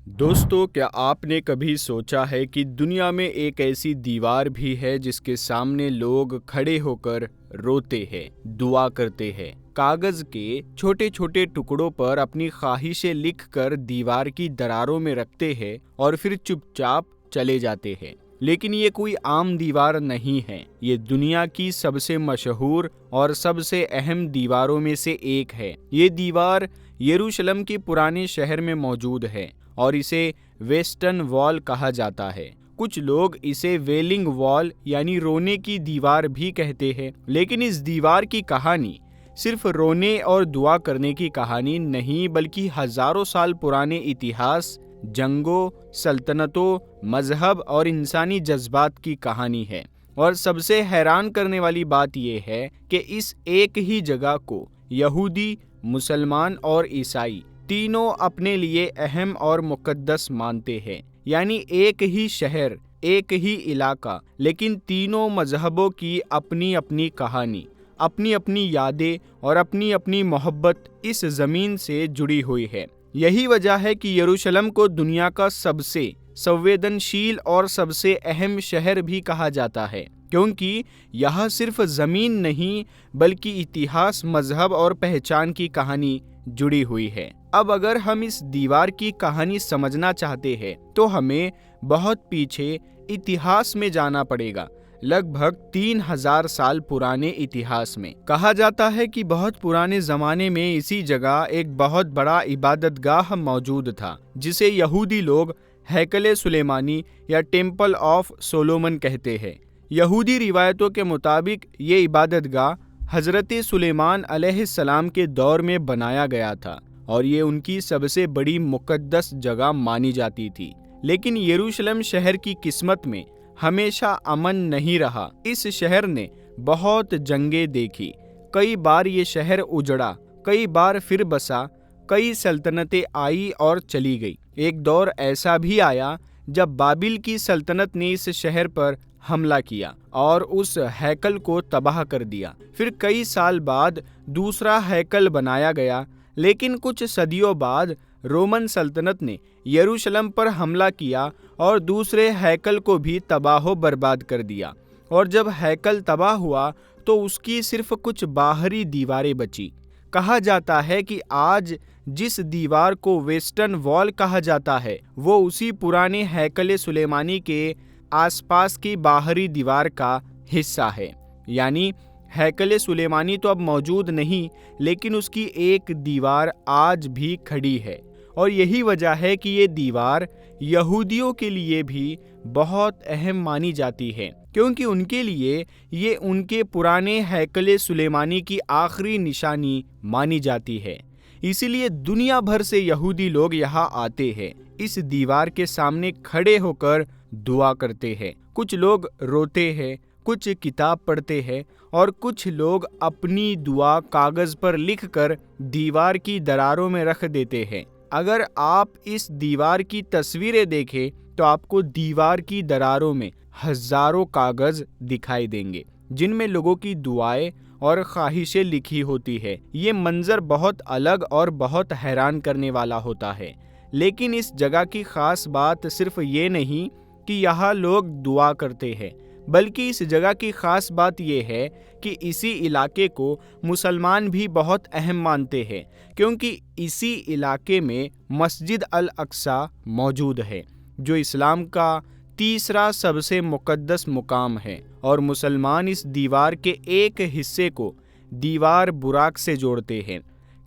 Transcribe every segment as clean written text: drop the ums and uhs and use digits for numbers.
दोस्तों, क्या आपने कभी सोचा है कि दुनिया में एक ऐसी दीवार भी है जिसके सामने लोग खड़े होकर रोते हैं, दुआ करते हैं, कागज के छोटे छोटे टुकड़ों पर अपनी ख्वाहिशें लिखकर दीवार की दरारों में रखते हैं और फिर चुपचाप चले जाते हैं। लेकिन ये कोई आम दीवार नहीं है, ये दुनिया की सबसे मशहूर और सबसे अहम दीवारों में से एक है। ये दीवार यरूशलेम के पुराने शहर में मौजूद है और इसे वेस्टर्न वॉल कहा जाता है। कुछ लोग इसे वेलिंग वॉल यानी रोने की दीवार भी कहते हैं। लेकिन इस दीवार की कहानी सिर्फ रोने और दुआ करने की कहानी नहीं, बल्कि हजारों साल पुराने इतिहास, जंगों, सल्तनतों, मजहब और इंसानी जज्बात की कहानी है। और सबसे हैरान करने वाली बात यह है कि इस एक ही जगह को यहूदी, मुसलमान और ईसाई तीनों अपने लिए अहम और मुकद्दस मानते हैं। यानी एक ही शहर, एक ही इलाका, लेकिन तीनों मजहबों की अपनी अपनी कहानी, अपनी अपनी यादें और अपनी अपनी मोहब्बत इस जमीन से जुड़ी हुई है। यही वजह है कि यरूशलेम को दुनिया का सबसे संवेदनशील और सबसे अहम शहर भी कहा जाता है, क्योंकि यह सिर्फ जमीन नहीं बल्कि इतिहास, मजहब और पहचान की कहानी जुड़ी हुई है। अब अगर हम इस दीवार की कहानी समझना चाहते हैं तो हमें बहुत पीछे इतिहास में जाना पड़ेगा। लगभग 3000 साल पुराने इतिहास में कहा जाता है कि बहुत पुराने जमाने में इसी जगह एक बहुत बड़ा इबादतगाह मौजूद था, जिसे यहूदी लोग हैकले सुलेमानी या टेम्पल ऑफ सोलोमन कहते हैं। यहूदी रिवायतों के मुताबिक ये इबादतगाह हजरत सुलेमान अलैहिस्सलाम के दौर में बनाया गया था और ये उनकी सबसे बड़ी मुकद्दस जगह मानी जाती थी। लेकिन यरूशलेम शहर की किस्मत में हमेशा अमन नहीं रहा। इस शहर ने बहुत जंगें देखी। कई बार ये शहर उजड़ा, कई बार फिर बसा, कई सल्तनतें आई और चली गई। एक दौर ऐसा भी आया जब बाबिल की सल्तनत ने इस शहर पर हमला किया और उस हैकल को तबाह कर दिया। फिर कई साल बाद दूसरा हैकल बनाया गया, लेकिन कुछ सदियों बाद रोमन सल्तनत ने यरूशलेम पर हमला किया और दूसरे हैकल को भी तबाह बर्बाद कर दिया। और जब हैकल तबाह हुआ तो उसकी सिर्फ कुछ बाहरी दीवारें बची। कहा जाता है कि आज जिस दीवार को वेस्टर्न वॉल कहा जाता है वो उसी पुराने हैकल सुलेमानी के आसपास की बाहरी दीवार का हिस्सा है। यानी हैकल सुलेमानी तो अब मौजूद नहीं, लेकिन उसकी एक दीवार आज भी खड़ी है। और यही वजह है कि ये दीवार यहूदियों के लिए भी बहुत अहम मानी जाती है, क्योंकि उनके लिए ये उनके पुराने हैकल सुलेमानी की आखिरी निशानी मानी जाती है। इसीलिए दुनिया भर से यहूदी लोग यहाँ आते हैं, इस दीवार के सामने खड़े होकर दुआ करते हैं। कुछ लोग रोते हैं, कुछ किताब पढ़ते हैं और कुछ लोग अपनी दुआ कागज पर लिखकर दीवार की दरारों में रख देते हैं। अगर आप इस दीवार की तस्वीरें देखें तो आपको दीवार की दरारों में हजारों कागज दिखाई देंगे, जिनमें लोगों की दुआएं और ख्वाहिशें लिखी होती है। ये मंजर बहुत अलग और बहुत हैरान करने वाला होता है। लेकिन इस जगह की खास बात सिर्फ ये नहीं कि यहाँ लोग दुआ करते हैं, बल्कि इस जगह की खास बात यह है कि इसी इलाके को मुसलमान भी बहुत अहम मानते हैं, क्योंकि इसी इलाके में मस्जिद अल अक्सा मौजूद है, जो इस्लाम का तीसरा सबसे मुकद्दस मुकाम है। और मुसलमान इस दीवार के एक हिस्से को दीवार बुराक से जोड़ते हैं,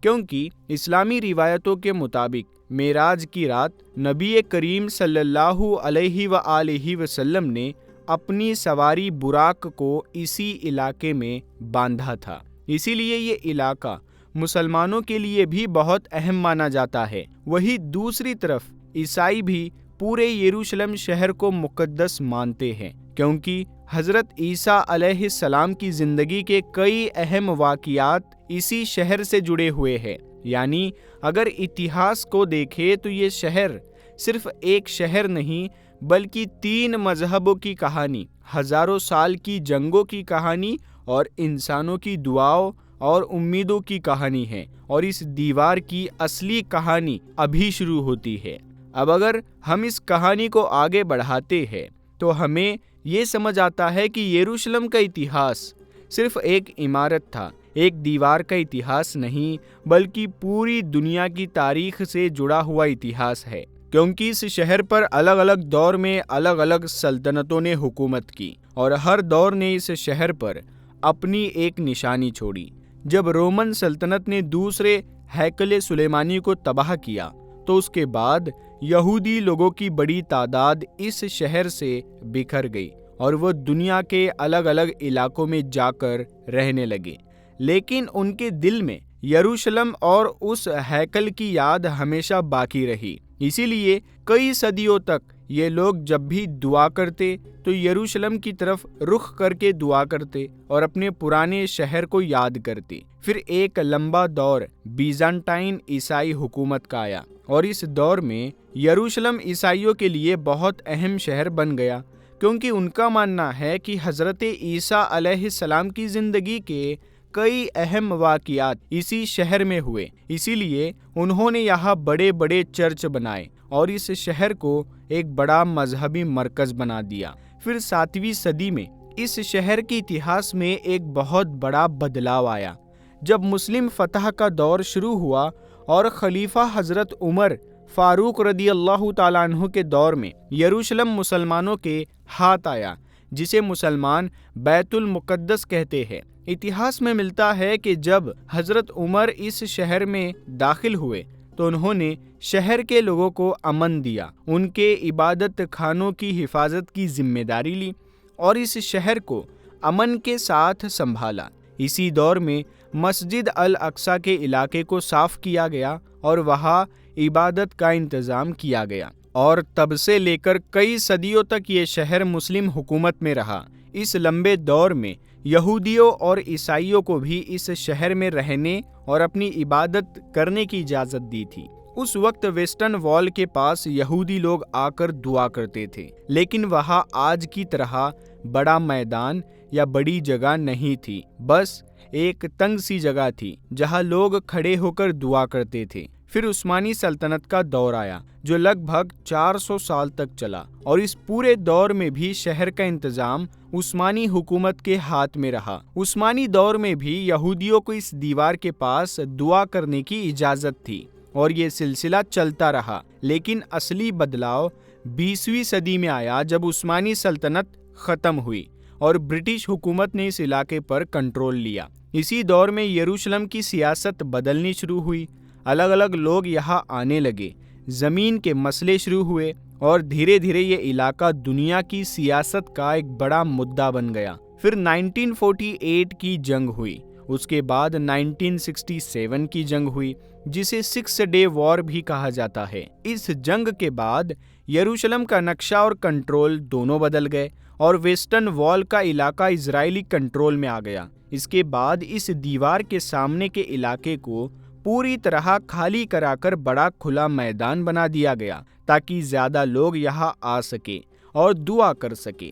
क्योंकि इस्लामी रिवायतों के मुताबिक मेराज की रात नबी करीम सल्लल्लाहु अलैहि व आलिहि वसल्लम ने अपनी सवारी बुराक को इसी इलाके में बांधा था। इसीलिए ये इलाका मुसलमानों के लिए भी बहुत अहम माना जाता है। वहीं दूसरी तरफ ईसाई भी पूरे यरूशलेम शहर को मुकद्दस मानते हैं, क्योंकि हजरत ईसा अलैहिस्सलाम की जिंदगी के कई अहम वाक़ियात इसी शहर से जुड़े हुए हैं। यानी अगर इतिहास को देखें तो ये शहर सिर्फ एक शहर नहीं, बल्कि 3 मजहबों की कहानी, हजारों साल की जंगों की कहानी और इंसानों की दुआओं और उम्मीदों की कहानी है। और इस दीवार की असली कहानी अभी शुरू होती है। अब अगर हम इस कहानी को आगे बढ़ाते हैं तो हमें ये समझ आता है कि यरूशलेम का इतिहास सिर्फ एक इमारत था, एक दीवार का इतिहास नहीं, बल्कि पूरी दुनिया की तारीख से जुड़ा हुआ इतिहास है। क्योंकि इस शहर पर अलग अलग दौर में अलग अलग सल्तनतों ने हुकूमत की और हर दौर ने इस शहर पर अपनी एक निशानी छोड़ी। जब रोमन सल्तनत ने दूसरे हैकले सुलेमानी को तबाह किया तो उसके बाद यहूदी लोगों की बड़ी तादाद इस शहर से बिखर गई और वो दुनिया के अलग अलग इलाकों में जाकर रहने लगे। लेकिन उनके दिल में यरूशलेम और उस हैकल की याद हमेशा बाकी रही। इसीलिए कई सदियों तक ये लोग जब भी दुआ करते तो यरूशलेम की तरफ रुख करके दुआ करते और अपने पुराने शहर को याद करते। फिर एक लंबा दौर बीजान्टाइन ईसाई हुकूमत का आया और इस दौर में यरूशलेम ईसाइयों के लिए बहुत अहम शहर बन गया, क्योंकि उनका मानना है कि हज़रत ईसा अलैहिस्सलाम की ज़िंदगी के कई अहम वाक़ियात इसी शहर में हुए। इसीलिए उन्होंने यहाँ बड़े बड़े चर्च बनाए और इस शहर को एक बड़ा मजहबी मरकज़ बना दिया। फिर 7वीं सदी में इस शहर के इतिहास में एक बहुत बड़ा बदलाव आया, जब मुस्लिम फतह का दौर शुरू हुआ और खलीफा हज़रत उमर फारूक रदी अल्लाह ताला अन्हु के दौर में यरूशलेम मुसलमानों के हाथ आया, जिसे मुसलमान बैतुल मुक़द्दस कहते हैं। इतिहास में मिलता है कि जब हज़रत उमर इस शहर में दाखिल हुए तो उन्होंने शहर के लोगों को अमन दिया, उनके इबादत खानों की हिफाजत की जिम्मेदारी ली और इस शहर को अमन के साथ संभाला। इसी दौर में मस्जिद अल अक्सा के इलाके को साफ किया गया और वहाँ इबादत का इंतज़ाम किया गया और तब से लेकर कई सदियों तक ये शहर मुस्लिम हुकूमत में रहा। इस लंबे दौर में यहूदियों और ईसाइयों को भी इस शहर में रहने और अपनी इबादत करने की इजाज़त दी थी। उस वक्त वेस्टर्न वॉल के पास यहूदी लोग आकर दुआ करते थे, लेकिन वहाँ आज की तरह बड़ा मैदान या बड़ी जगह नहीं थी, बस एक तंग सी जगह थी जहाँ लोग खड़े होकर दुआ करते थे। फिर उस्मानी सल्तनत का दौर आया जो लगभग 400 साल तक चला और इस पूरे दौर में भी शहर का इंतजाम उस्मानी हुकूमत के हाथ में रहा। उस्मानी दौर में भी यहूदियों को इस दीवार के पास दुआ करने की इजाज़त थी और ये सिलसिला चलता रहा। लेकिन असली बदलाव 20वीं सदी में आया, जब उस्मानी सल्तनत ख़त्म हुई और ब्रिटिश हुकूमत ने इस इलाके पर कंट्रोल लिया। इसी दौर में यरूशलेम की सियासत बदलनी शुरू हुई, अलग अलग लोग यहाँ आने लगे, ज़मीन के मसले शुरू हुए और धीरे धीरे ये इलाका दुनिया की सियासत का एक बड़ा मुद्दा बन गया। फिर 1948 की जंग हुई, उसके बाद 1967 की जंग हुई, जिसे 6 डे वॉर भी कहा जाता है। इस जंग के बाद यरूशलेम का नक्शा और कंट्रोल दोनों बदल गए और वेस्टर्न वॉल का इलाका इजरायली कंट्रोल में आ गया। इसके बाद इस दीवार के सामने के इलाके को पूरी तरह खाली कराकर बड़ा खुला मैदान बना दिया गया, ताकि ज़्यादा लोग यहाँ आ सके और दुआ कर सके।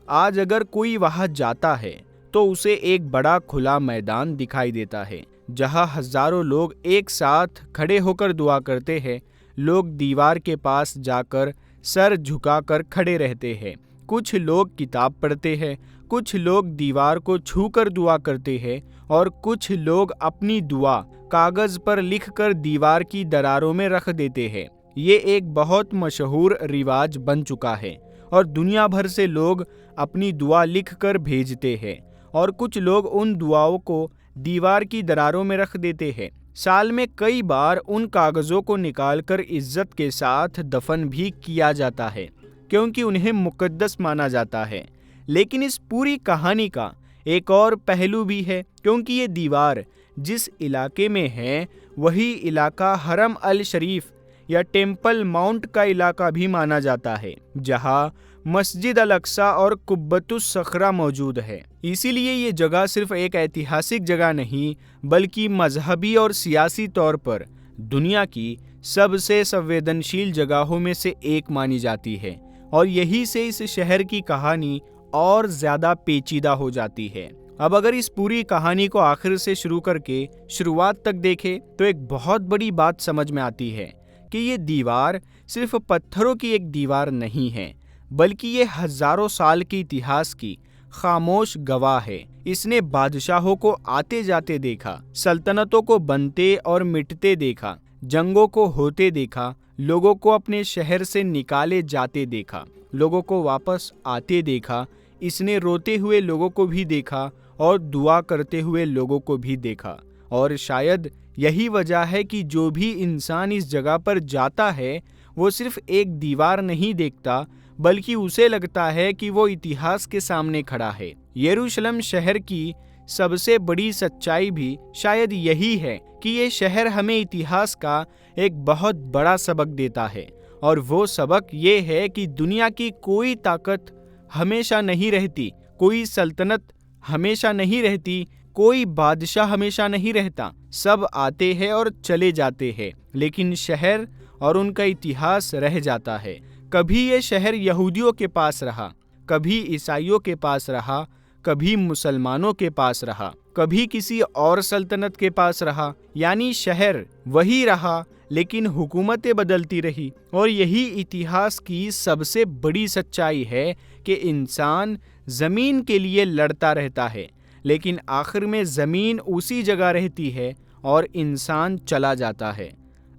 आज अगर कोई वहाँ जाता है तो उसे एक बड़ा खुला मैदान दिखाई देता है, जहाँ हज़ारों लोग एक साथ खड़े होकर दुआ करते हैं। लोग दीवार के पास जाकर सर झुकाकर खड़े रहते हैं, कुछ लोग किताब पढ़ते हैं, कुछ लोग दीवार को छूकर दुआ करते हैं और कुछ लोग अपनी दुआ कागज़ पर लिखकर दीवार की दरारों में रख देते हैं। ये एक बहुत मशहूर रिवाज बन चुका है और दुनिया भर से लोग अपनी दुआ लिखकर भेजते हैं और कुछ लोग उन दुआओं को दीवार की दरारों में रख देते हैं। साल में कई बार उन कागज़ों को निकालकर इज्जत के साथ दफन भी किया जाता है, क्योंकि उन्हें मुकद्दस माना जाता है। लेकिन इस पूरी कहानी का एक और पहलू भी है, क्योंकि ये दीवार जिस इलाके में है वही इलाका हरम अल शरीफ या टेम्पल माउंट का इलाका भी माना जाता है, जहाँ मस्जिद अल अक्सा और कुब्बतुस सखरा मौजूद है। इसीलिए ये जगह सिर्फ एक ऐतिहासिक जगह नहीं, बल्कि मजहबी और सियासी तौर पर दुनिया की सबसे संवेदनशील जगहों में से एक मानी जाती है और यही से इस शहर की कहानी और ज़्यादा पेचीदा हो जाती है। अब अगर इस पूरी कहानी को आखिर से शुरू करके शुरुआत तक देखें तो एक बहुत बड़ी बात समझ में आती है कि ये दीवार सिर्फ पत्थरों की एक दीवार नहीं है, बल्कि ये हजारों साल के इतिहास की खामोश गवाह है। इसने बादशाहों को आते जाते देखा, सल्तनतों को बनते और मिटते देखा, जंगों को होते देखा, लोगों को अपने शहर से निकाले जाते देखा, लोगों को वापस आते देखा। इसने रोते हुए लोगों को भी देखा और दुआ करते हुए लोगों को भी देखा। और शायद यही वजह है कि जो भी इंसान इस जगह पर जाता है वो सिर्फ एक दीवार नहीं देखता, बल्कि उसे लगता है कि वो इतिहास के सामने खड़ा है। यरूशलेम शहर की सबसे बड़ी सच्चाई भी शायद यही है कि ये शहर हमें इतिहास का एक बहुत बड़ा सबक देता है। और वो सबक ये है कि दुनिया की कोई ताकत हमेशा नहीं रहती, कोई सल्तनत हमेशा नहीं रहती, कोई बादशाह हमेशा नहीं रहता। सब आते हैं और चले जाते हैं, लेकिन शहर और उनका इतिहास रह जाता है। कभी ये शहर यहूदियों के पास रहा, कभी ईसाइयों के पास रहा, कभी मुसलमानों के पास रहा, कभी किसी और सल्तनत के पास रहा। यानी शहर वही रहा, लेकिन हुकूमतें बदलती रही। और यही इतिहास की सबसे बड़ी सच्चाई है कि इंसान ज़मीन के लिए लड़ता रहता है, लेकिन आखिर में ज़मीन उसी जगह रहती है और इंसान चला जाता है।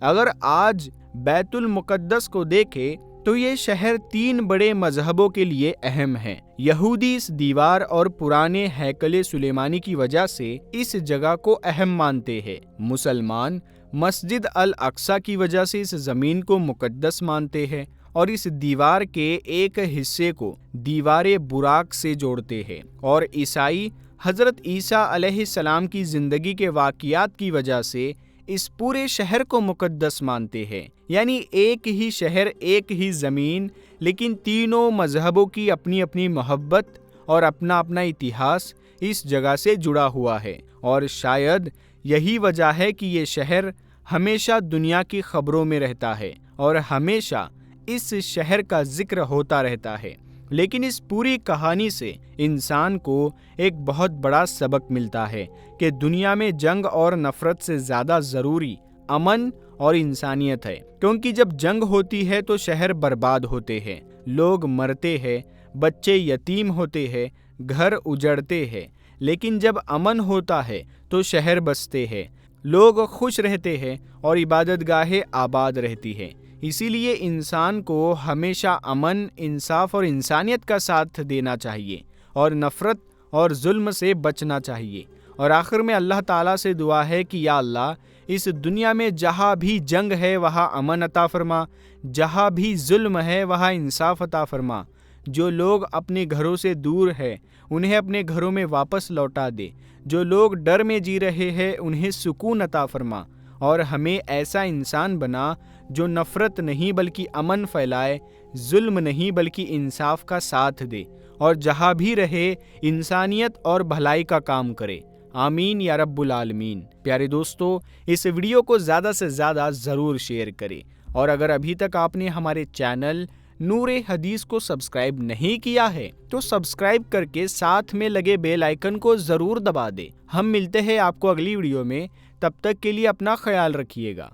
अगर आज बैतुल मुक़द्दस को देखें तो ये शहर 3 बड़े मजहबों के लिए अहम है। यहूदी इस दीवार और पुराने हैकले सुलेमानी की वजह से इस जगह को अहम मानते हैं। मुसलमान मस्जिद अल अक्सा की वजह से इस जमीन को मुकद्दस मानते हैं और इस दीवार के एक हिस्से को दीवारे बुराक से जोड़ते हैं। और ईसाई हजरत ईसा अलैहिस्सलाम की जिंदगी के वाक़ियात की वजह से इस पूरे शहर को मुकद्दस मानते हैं। यानी एक ही शहर, एक ही ज़मीन, लेकिन तीनों मजहबों की अपनी अपनी मोहब्बत और अपना अपना इतिहास इस जगह से जुड़ा हुआ है। और शायद यही वजह है कि ये शहर हमेशा दुनिया की खबरों में रहता है और हमेशा इस शहर का जिक्र होता रहता है। लेकिन इस पूरी कहानी से इंसान को एक बहुत बड़ा सबक मिलता है कि दुनिया में जंग और नफरत से ज़्यादा ज़रूरी अमन और इंसानियत है। क्योंकि जब जंग होती है तो शहर बर्बाद होते हैं, लोग मरते हैं, बच्चे यतीम होते हैं, घर उजड़ते हैं। लेकिन जब अमन होता है तो शहर बसते हैं, लोग खुश रहते हैं और इबादतगाहें आबाद रहती हैं। इसीलिए इंसान को हमेशा अमन, इंसाफ और इंसानियत का साथ देना चाहिए और नफ़रत और जुल्म से बचना चाहिए। और आखिर में अल्लाह ताला से दुआ है कि या अल्लाह, इस दुनिया में जहाँ भी जंग है वहाँ अमन अता फरमा, जहाँ भी जुल्म है वहाँ इंसाफ अता फरमा। जो लोग अपने घरों से दूर हैं उन्हें अपने घरों में वापस लौटा दे। जो लोग डर में जी रहे हैं उन्हें सुकून अता फरमा। और हमें ऐसा इंसान बना जो नफ़रत नहीं बल्कि अमन फैलाए, जुल्म नहीं बल्कि इंसाफ का साथ दे, और जहाँ भी रहे इंसानियत और भलाई का काम करे। आमीन या रब्बुल आलमीन। प्यारे दोस्तों, इस वीडियो को ज़्यादा से ज़्यादा ज़रूर शेयर करें। और अगर अभी तक आपने हमारे चैनल नूरे हदीस को सब्सक्राइब नहीं किया है तो सब्सक्राइब करके साथ में लगे बेल आइकन को ज़रूर दबा दें। हम मिलते हैं आपको अगली वीडियो में, तब तक के लिए अपना ख्याल रखिएगा।